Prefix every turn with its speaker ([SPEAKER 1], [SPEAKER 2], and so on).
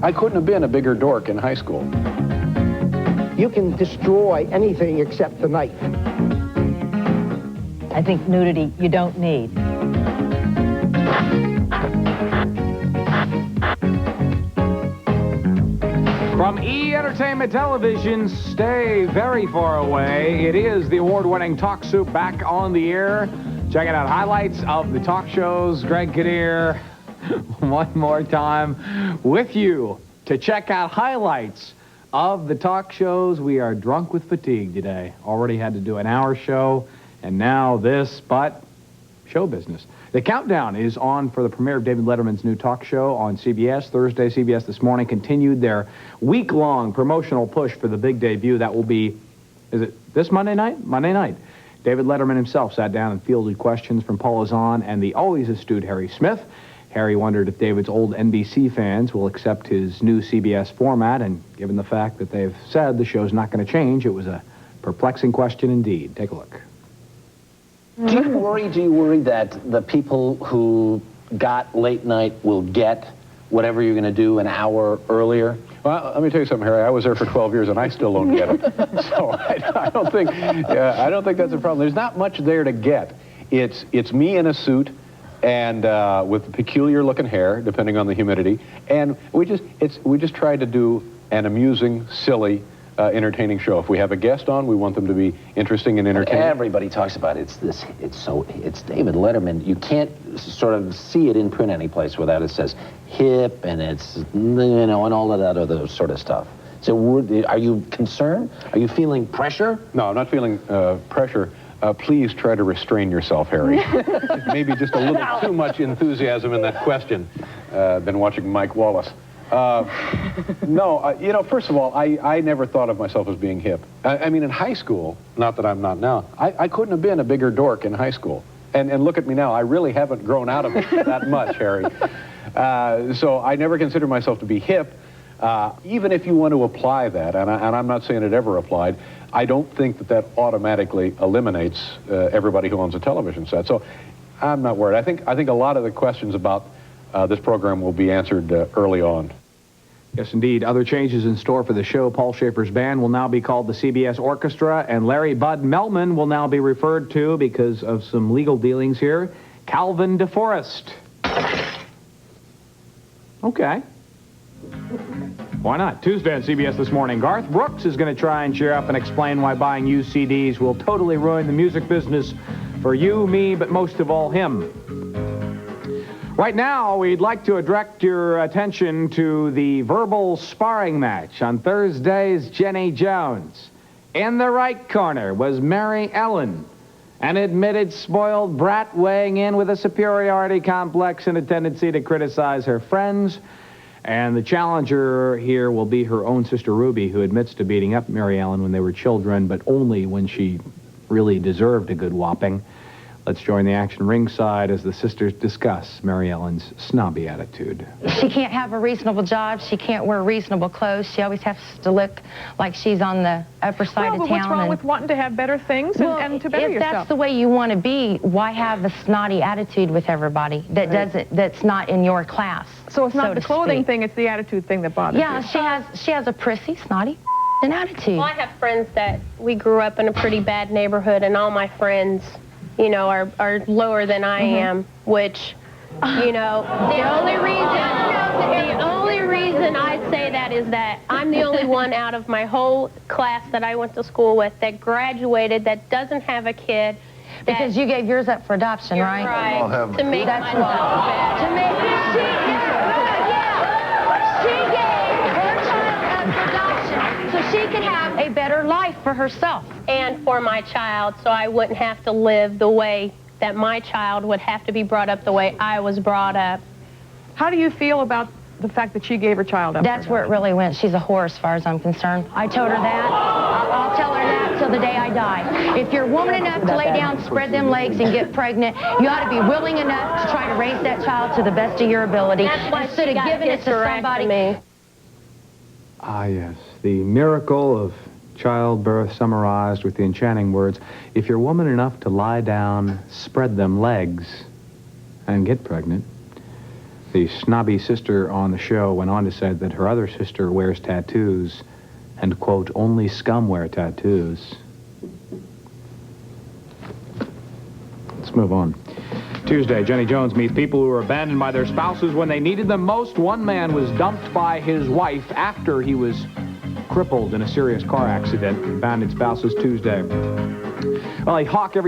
[SPEAKER 1] I couldn't have been a bigger dork in high school.
[SPEAKER 2] You can destroy anything except the knife.
[SPEAKER 3] I think nudity you don't need.
[SPEAKER 4] From E! Entertainment Television, stay very far away. It is the award-winning Talk Soup back on the air. Checking out highlights of the talk shows. Greg Kinnear, one more time with you to check out highlights of the talk shows. We are drunk with fatigue today. Already had to do an hour show, and now this, but show business. The countdown is on for the premiere of David Letterman's new talk show on CBS. Thursday, CBS This Morning continued their week-long promotional push for the big debut. That will be, is it this Monday night? Monday night. David Letterman himself sat down and fielded questions from Paula Zahn and the always astute Harry Smith. Harry wondered if David's old NBC fans will accept his new CBS format, and given the fact that they've said the show's not going to change, it was a perplexing question indeed. Take a look.
[SPEAKER 5] Do you worry that the people who got late night will get whatever you're going to do an hour earlier?
[SPEAKER 1] Well, let me tell you something, Harry. I was there for 12 years, and I still don't get it. So I don't think that's a problem. There's not much there to get. It's me in a suit and with peculiar-looking hair, depending on the humidity, and we just tried to do an amusing, silly, entertaining show. If we have a guest on, we want them to be interesting and entertaining.
[SPEAKER 5] Everybody talks about it. It's David Letterman. You can't sort of see it in print anyplace without it says hip and it's, and all of that other sort of stuff. So are you concerned? Are you feeling pressure?
[SPEAKER 1] No, I'm not feeling pressure. Please try to restrain yourself, Harry. Maybe just a little too much enthusiasm in that question. Been watching Mike Wallace. No, first of all, I never thought of myself as being hip. I mean, in high school, not that I'm not now, I couldn't have been a bigger dork in high school. And look at me now. I really haven't grown out of it that much, Harry. So I never considered myself to be hip. Even if you want to apply that, and I'm not saying it ever applied, I don't think that automatically eliminates everybody who owns a television set. So I'm not worried. I think a lot of the questions about this program will be answered early on.
[SPEAKER 4] Yes, indeed. Other changes in store for the show. Paul Schaefer's band will now be called the CBS Orchestra, and Larry Bud Melman will now be referred to, because of some legal dealings here, Calvin DeForest. Okay. Why not? Tuesday on CBS This Morning, Garth Brooks is going to try and cheer up and explain why buying used CDs will totally ruin the music business for you, me, but most of all, him. Right now, we'd like to direct your attention to the verbal sparring match on Thursday's Jenny Jones. In the right corner was Mary Ellen, an admitted spoiled brat weighing in with a superiority complex and a tendency to criticize her friends. And the challenger here will be her own sister Ruby, who admits to beating up Mary Ellen when they were children, but only when she really deserved a good whopping. Let's join the action ringside as the sisters discuss Mary Ellen's snobby attitude.
[SPEAKER 6] She can't have a reasonable job. She can't wear reasonable clothes. She always has to look like she's on the upper side of town.
[SPEAKER 7] What's wrong with wanting to have better things and to better yourself?
[SPEAKER 6] If that's the way you want to be, why have a snotty attitude with everybody that's not in your class?
[SPEAKER 7] So it's not the clothing thing, it's the attitude thing that bothers you.
[SPEAKER 6] Yeah, she has a prissy, snotty an attitude.
[SPEAKER 8] Well, I have friends that we grew up in a pretty bad neighborhood, and all my friends, are lower than I am, which, the only reason I say that is that I'm the only one out of my whole class that I went to school with that graduated, that doesn't have a kid.
[SPEAKER 6] Because you gave yours up for adoption, right?
[SPEAKER 8] Right. To make myself better.
[SPEAKER 6] To make she gave her child up for adoption so she could have a better life for herself.
[SPEAKER 8] And for my child, so I wouldn't have to live the way that my child would have to be brought up the way I was brought up.
[SPEAKER 7] How do you feel about the fact that she gave her child up?
[SPEAKER 6] That's where it really went. She's a whore as far as I'm concerned. I told her that. I'll tell her that till the day I die. If you're woman enough to lay down, spread them legs, and get pregnant, you ought to be willing enough to try to raise that child to the best of your ability.
[SPEAKER 8] That's why
[SPEAKER 6] instead of giving it to somebody.
[SPEAKER 4] Ah, yes. The miracle of childbirth summarized with the enchanting words, if you're woman enough to lie down, spread them legs, and get pregnant, The snobby sister on the show went on to say that her other sister wears tattoos and, quote, only scum wear tattoos. Let's move on. Tuesday, Jenny Jones meets people who were abandoned by their spouses when they needed them most. One man was dumped by his wife after he was crippled in a serious car accident. Abandoned spouses Tuesday. Well, they hawk everything.